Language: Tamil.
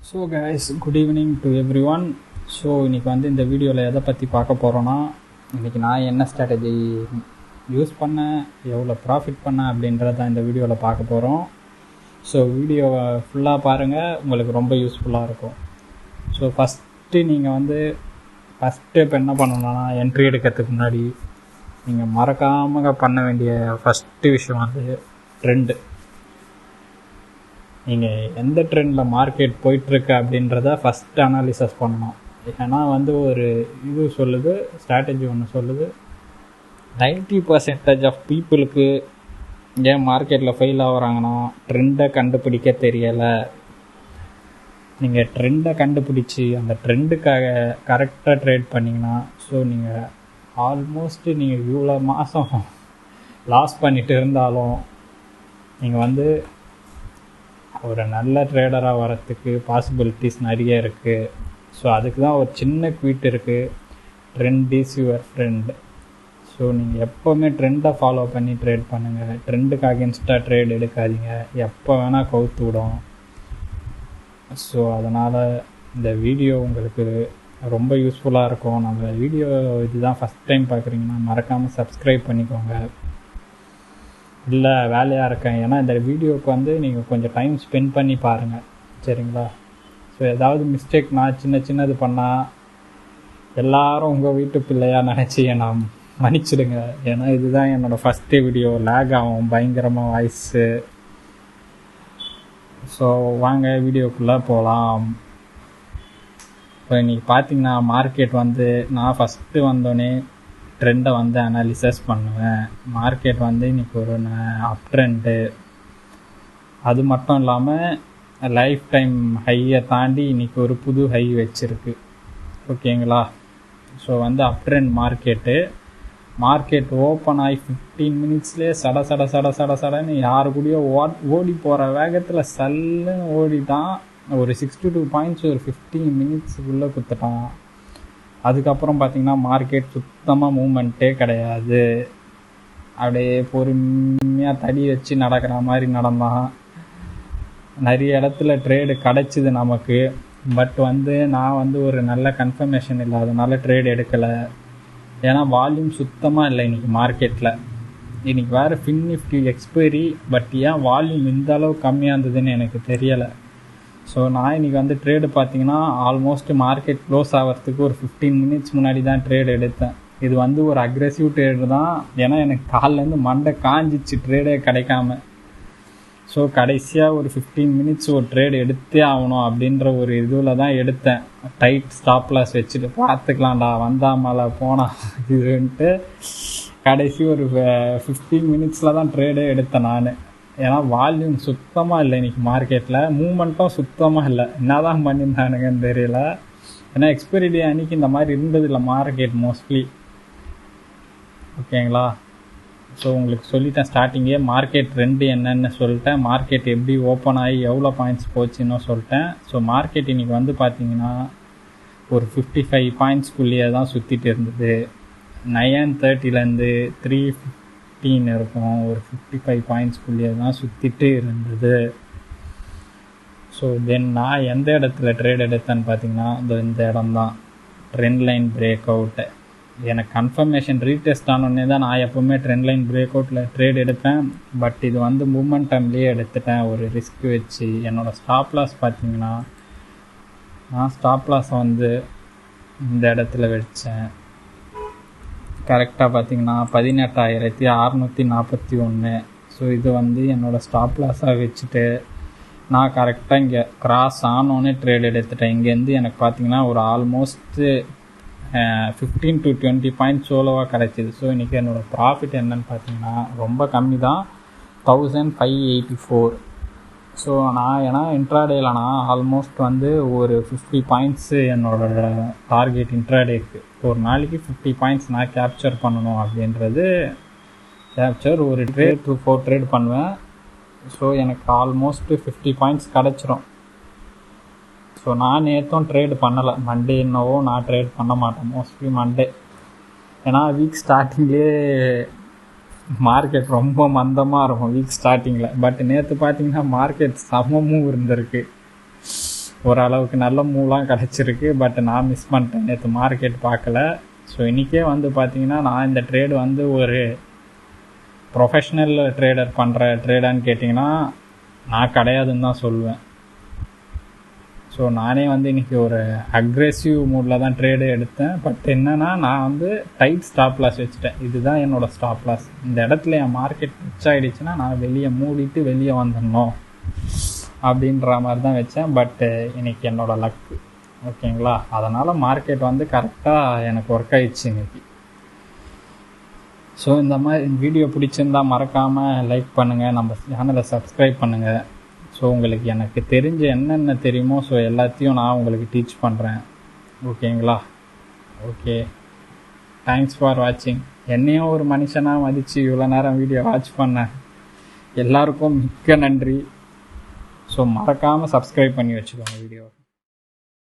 So guys, good evening to every one. So இன்றைக்கி வந்து இந்த வீடியோவில் எதை பற்றி பார்க்க போகிறோன்னா, இன்றைக்கி நான் என்ன ஸ்ட்ராட்டஜி யூஸ் பண்ணேன், எவ்வளோ ப்ராஃபிட் பண்ணேன் அப்படின்றத இந்த வீடியோவில் பார்க்க போகிறோம். ஸோ வீடியோவை ஃபுல்லாக பாருங்கள், உங்களுக்கு ரொம்ப யூஸ்ஃபுல்லாக இருக்கும். ஸோ ஃபஸ்ட்டு இப்போ என்ன பண்ணணும்னா, என்ட்ரி எடுக்கிறதுக்கு முன்னாடி நீங்கள் மறக்காமல் பண்ண வேண்டிய ஃபஸ்ட்டு விஷயம் வந்து ட்ரெண்டு. நீங்கள் எந்த ட்ரெண்டில் மார்க்கெட் போயிட்டுருக்கு அப்படின்றத ஃபஸ்ட்டு அனாலிசிஸ் பண்ணணும். ஏன்னா வந்து ஒரு இது சொல்லுது, ஸ்ட்ராட்டஜி ஒன்று சொல்லுது, 90% ஆஃப் பீப்புளுக்கு ஏன் மார்க்கெட்டில் ஃபெயில் ஆகுறாங்கன்னா ட்ரெண்டை கண்டுபிடிக்க தெரியலை. நீங்கள் ட்ரெண்டை கண்டுபிடிச்சி அந்த ட்ரெண்டுக்காக கரெக்டாக ட்ரேட் பண்ணிங்கன்னா, ஸோ நீங்கள் ஆல்மோஸ்ட்டு நீங்கள் இவ்வளோ மாதம் லாஸ் பண்ணிட்டு இருந்தாலும் நீங்கள் வந்து ஒரு நல்ல ட்ரேடராக வரத்துக்கு பாசிபிலிட்டிஸ் நிறைய இருக்குது. ஸோ அதுக்கு தான் ஒரு சின்ன குவிட் இருக்குது, trend is your friend. So நீங்கள் எப்போவுமே ட்ரெண்டை ஃபாலோ பண்ணி ட்ரேட் பண்ணுங்கள். ட்ரெண்டுக்கு அகேன்ஸ்டாக ட்ரேட் எடுக்காதீங்க, எப்போ வேணால் கவுத்து விடும். ஸோ அதனால் இந்த வீடியோ உங்களுக்கு ரொம்ப யூஸ்ஃபுல்லாக இருக்கும். நம்ம வீடியோ இதுதான் ஃபஸ்ட் டைம் பார்க்குறீங்கன்னா மறக்காமல் சப்ஸ்கிரைப் பண்ணிக்கோங்க. இல்லை வேலையாக இருக்கேன், ஏன்னா இந்த வீடியோவுக்கு வந்து நீங்கள் கொஞ்சம் டைம் ஸ்பெண்ட் பண்ணி பாருங்கள், சரிங்களா? ஸோ ஏதாவது மிஸ்டேக் நான் சின்னது பண்ணால் எல்லோரும் உங்கள் வீட்டு பிள்ளையாக நினச்சி நான் மன்னிச்சிடுங்க. ஏன்னா இதுதான் என்னோடய ஃபஸ்ட்டு வீடியோ, லேக் ஆகும் பயங்கரமாக வாய்ஸு. ஸோ வாங்க வீடியோக்குள்ளே போகலாம். இப்போ இன்றைக்கி பார்த்தீங்கன்னா மார்க்கெட் வந்து நான் ஃபஸ்ட்டு வந்தோடனே ட்ரெண்டை வந்து அனாலிசிஸ் பண்ணுவேன். மார்க்கெட் வந்து இன்றைக்கி ஒரு அப் ட்ரெண்டு, அது மட்டும் இல்லாமல் லைஃப் டைம் ஹையை தாண்டி இன்றைக்கி ஒரு புது ஹை வச்சுருக்கு, ஓகேங்களா? ஸோ வந்து அப் ட்ரெண்ட் மார்க்கெட் ஓப்பன் ஆகி 15 மினிட்ஸ்லேயே சடன்னு யாரு கூடயோ ஓடி போகிற வேகத்தில் சல்லுன்னு ஓடிட்டான். ஒரு 62 பாயிண்ட்ஸ் ஒரு 15 மினிட்ஸுக்குள்ளே குத்துட்டான். அதுக்கப்புறம் பார்த்திங்கன்னா மார்க்கெட் சுத்தமாக மூமெண்ட்டே கிடையாது. அப்படியே பொறுமையாக தடி வச்சு நடக்கிற மாதிரி நடந்தான். நிறைய இடத்துல ட்ரேடு கிடச்சிது நமக்கு. பட் வந்து நான் வந்து ஒரு நல்ல கன்ஃபர்மேஷன் இல்லாதனால ட்ரேடு எடுக்கலை. ஏன்னா வால்யூம் சுத்தமாக இல்லை இன்றைக்கி மார்க்கெட்டில். இன்றைக்கி வேறு நிஃப்டி எக்ஸ்பைரி, பட் ஏன் வால்யூம் இந்த அளவு கம்மியாக இருந்ததுன்னு எனக்கு தெரியலை. ஸோ நான் இன்றைக்கி வந்து ட்ரேடு பார்த்திங்கன்னா ஆல்மோஸ்ட் மார்க்கெட் க்ளோஸ் ஆகிறதுக்கு ஒரு 15 மினிட்ஸ் முன்னாடி தான் ட்ரேடு எடுத்தேன். இது வந்து ஒரு அக்ரெசிவ் ட்ரேடு தான், ஏன்னா எனக்கு காலிலேருந்து மண்டை காஞ்சிச்சு ட்ரேடே கிடைக்காம. ஸோ கடைசியாக ஒரு 15 மினிட்ஸ் ஒரு ட்ரேடு எடுத்தே ஆகணும் அப்படின்ற ஒரு இதில் தான் எடுத்தேன். டைட் ஸ்டாப் லாஸ் வச்சுட்டு பார்த்துக்கலாம்டா வந்தா மேலே போனால் இதுன்ட்டு கடைசி ஒரு 15 மினிட்ஸில் தான் ட்ரேடே எடுத்தேன் நான். ஏன்னா வால்யூம் சுத்தமாக இல்லை இன்றைக்கி மார்க்கெட்டில், மூமெண்ட்டும் சுத்தமாக இல்லை. என்ன தான் பண்ணியிருந்தானுங்கன்னு தெரியல. ஏன்னா எக்ஸ்பைரி டே அன்றைக்கி இந்த மாதிரி இருந்ததில்லை மார்க்கெட் மோஸ்ட்லி, ஓகேங்களா? ஸோ உங்களுக்கு சொல்லிட்டேன் ஸ்டார்டிங்கே, மார்க்கெட் ட்ரெண்டு என்னென்னு சொல்லிட்டேன், மார்க்கெட் எப்படி ஓப்பன் ஆகி எவ்வளோ பாயிண்ட்ஸ் போச்சுன்னு சொல்லிட்டேன். ஸோ மார்க்கெட் இன்றைக்கி வந்து பார்த்திங்கன்னா ஒரு 55 பாயிண்ட்ஸ்குள்ளேயே தான் சுற்றிட்டு இருந்தது. 9:30 3:15 இருக்கும், ஒரு 55 பாயிண்ட்ஸ்குள்ளேயே தான் சுற்றிட்டு இருந்தது. ஸோ தென் நான் எந்த இடத்துல ட்ரேட் எடுத்தேன்னு பார்த்தீங்கன்னா இந்த இடம் தான், ட்ரெண்ட் லைன் பிரேக் அவுட்டு. எனக்கு கன்ஃபர்மேஷன் ரீடெஸ்ட் ஆனோடனே தான் நான் எப்போவுமே ட்ரெண்ட் லைன் பிரேக் அவுட்டில் ட்ரேட் எடுப்பேன். பட் இது வந்து மூமெண்டம்லேயே எடுத்துட்டேன் ஒரு ரிஸ்க் வச்சு. என்னோடய ஸ்டாப் லாஸ் பார்த்தீங்கன்னா, நான் ஸ்டாப் லாஸை வந்து இந்த இடத்துல வச்சேன். கரெக்டாக பார்த்தீங்கன்னா 18,641. ஸோ இது வந்து என்னோடய ஸ்டாப் லாஸாக வச்சுட்டு நான் கரெக்டாக இங்கே கிராஸ் ஆனோடனே ட்ரேட் எடுத்துட்டேன். இங்கேருந்து எனக்கு பார்த்தீங்கன்னா ஒரு ஆல்மோஸ்ட்டு 15 to 20 பாயிண்ட்ஸ் சோலோவாக கிடச்சிது. ஸோ இன்றைக்கி என்னோடய ப்ராஃபிட் என்னன்னு பார்த்தீங்கன்னா ரொம்ப கம்மி தான், 1584. ஸோ நான் ஏன்னா இன்ட்ராடேயில் நான் ஆல்மோஸ்ட் வந்து ஒரு 50 பாயிண்ட்ஸு என்னோடய டார்கெட் இன்ட்ராடேக்கு. ஒரு நாளைக்கு 50 பாயிண்ட்ஸ் நான் கேப்சர் பண்ணணும் அப்படின்றது ஒரு ட்ரேட் to 4 ட்ரேட் பண்ணுவேன். ஸோ எனக்கு ஆல்மோஸ்ட் 50 பாயிண்ட்ஸ் கிடச்சிரும். ஸோ நான் நேற்றும் ட்ரேட் பண்ணலை, மண்டே என்னவோ நான் ட்ரேட் பண்ண மாட்டேன் மோஸ்ட்லி மண்டே. ஏன்னா வீக் ஸ்டார்டிங்லேயே மார்க்கெட் ரொம்ப மந்தமாக இருக்கும் வீக் ஸ்டார்டிங்கில். பட் நேற்று பார்த்தீங்கன்னா மார்க்கெட் சமமும் இருந்திருக்கு. ஓரளவுக்கு நல்ல மூவ்லாம் கிடச்சிருக்கு. பட் நான் மிஸ் பண்ணிட்டேன், நேற்று மார்க்கெட் பார்க்கல. ஸோ இன்றைக்கே வந்து பார்த்திங்கன்னா நான் இந்த ட்ரேடு வந்து ஒரு ப்ரொஃபஷ்னல் ட்ரேடர் பண்ணுற ட்ரேடான்னு கேட்டிங்கன்னா நான் கிடையாதுன்னு தான் சொல்லுவேன். ஸோ நானே வந்து இன்றைக்கி ஒரு அக்ரெசிவ் மூடில் தான் ட்ரேடு எடுத்தேன். பட் என்னென்னா நான் வந்து டைட் ஸ்டாப் லாஸ் வச்சுட்டேன். இதுதான் என்னோடய ஸ்டாப் லாஸ். இந்த இடத்துல என் மார்க்கெட் பிச் ஆகிடுச்சுன்னா நான் வெளியே மூடிட்டு வெளியே வந்துடணும் அப்படின்ற மாதிரி தான் வச்சேன். பட்டு இன்றைக்கி என்னோடய லக்கு, ஓகேங்களா. அதனால் மார்க்கெட் வந்து கரெக்டாக எனக்கு ஒர்க் ஆகிடுச்சு இன்றைக்கி. ஸோ இந்த மாதிரி வீடியோ பிடிச்சிருந்தா மறக்காமல் லைக் பண்ணுங்கள், நம்ம சேனலை சப்ஸ்கிரைப் பண்ணுங்கள். ஸோ உங்களுக்கு எனக்கு தெரிஞ்ச என்னென்ன தெரியுமோ ஸோ எல்லாத்தையும் நான் உங்களுக்கு டீச் பண்ணுறேன், ஓகேங்களா. ஓகே, தேங்க்ஸ் ஃபார் வாட்சிங். என்னையும் ஒரு மனுஷனாக மதித்து இவ்வளோ நேரம் வீடியோ வாட்ச் பண்ணேன் எல்லாருக்கும் மிக்க நன்றி. ஸோ மறக்காமல் சப்ஸ்கிரைப் பண்ணி வச்சுக்கோங்க வீடியோ.